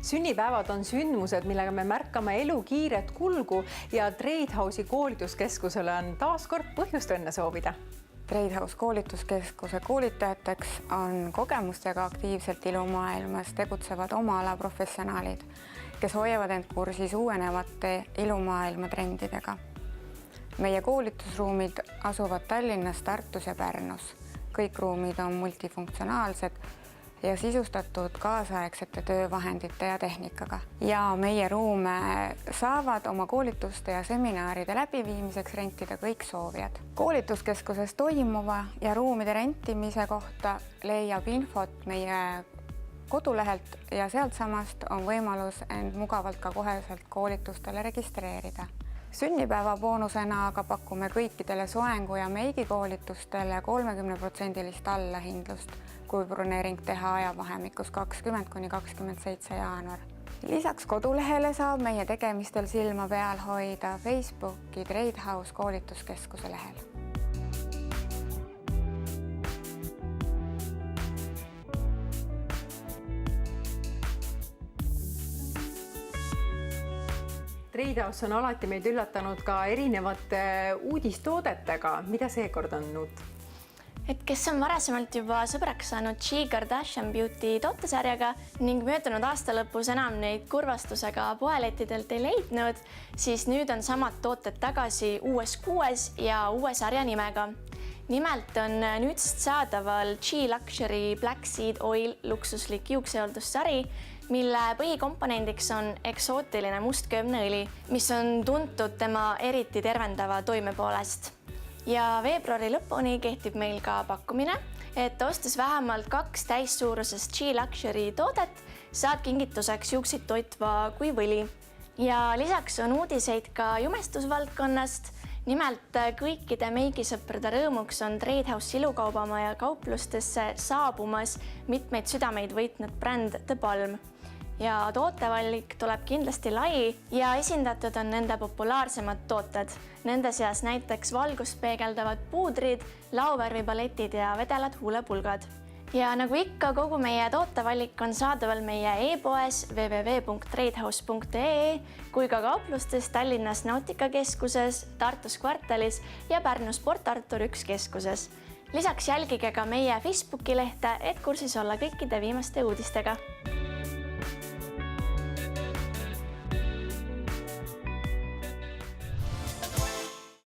Sünnipäevad on sündmused, millega me märkame elu kiiret kulgu ja Treidhausi koolituskeskusele on taas kord põhjust õnne soovida. Treidhaus koolituskeskuse koolitajateks on kogemustega aktiivselt ilumaailmas tegutsevad oma ala professionaalid, kes hoiavad end kursis uuenevate ilumaailma trendidega. Meie koolitusruumid asuvad Tallinnas, Tartus ja Pärnus. Kõik ruumid on multifunktsionaalsed ja sisustatud kaasaegsete töövahendite ja tehnikaga. Ja meie ruume saavad oma koolituste ja seminaride läbiviimiseks rentida kõik soovijad. Koolituskeskuses toimuva ja ruumide rentimise kohta leiab infot meie kodulehelt ja sealt samast on võimalus end mugavalt ka koheselt koolitustele registreerida. Sünnipäeva boonusena aga pakume kõikidele soengu ja meigikoolitustele 30% allahindlust, kui broneering teha ajavahemikus 20–27 jaanuar. Lisaks kodulehele saab meie tegemistel silma peal hoida Facebooki Treidhaus koolituskeskuse lehel. Treidhaus on alati meid üllatanud ka erinevate uudistoodetega. Mida seekord on uut? Et kes on varasemalt juba sõbraks saanud G Kardashian Beauty tootesarjaga ning möödunud aasta lõpus enam neid kurvastusega poelettidelt ei leidnud, siis nüüd on samad tooted tagasi uues kuues ja uue sarja nimega. Nimelt on nüüdsest saadaval G Luxury Black Seed Oil luksuslik juuksehooldussari, mille põhikomponendiks on eksootiline mustköömneõli, mis on tuntud tema eriti tervendava toime poolest. Ja veebruari lõpuni kehtib meil ka pakkumine, et ostes vähemalt 2 täissuurusest G Luxury toodet, saad kingituseks juukseid toitva kui võli. Ja lisaks on uudiseid ka jumestusvaldkonnast. Nimelt kõikide meigisõprade rõõmuks on Treidhaus ilukaubamaja kauplustesse saabumas mitmeid südameid võitnud bränd The Balm. Ja tootevalik tuleb kindlasti lai ja esindatud on nende populaarsemad tooted. Nende seas näiteks valgust peegeldavad puudrid, lauvärvipaletid ja vedelad huulepulgad. Ja nagu ikka, kogu meie tootevalik on saadaval meie e-poes www.treidhaus.ee kui ka kauplustes Tallinnas Nautikakeskuses, Tartus Kvartalis ja Pärnus Port Artur 1 keskuses. Lisaks jälgige ka meie Facebooki lehte, et kursis olla kõikide viimaste uudistega.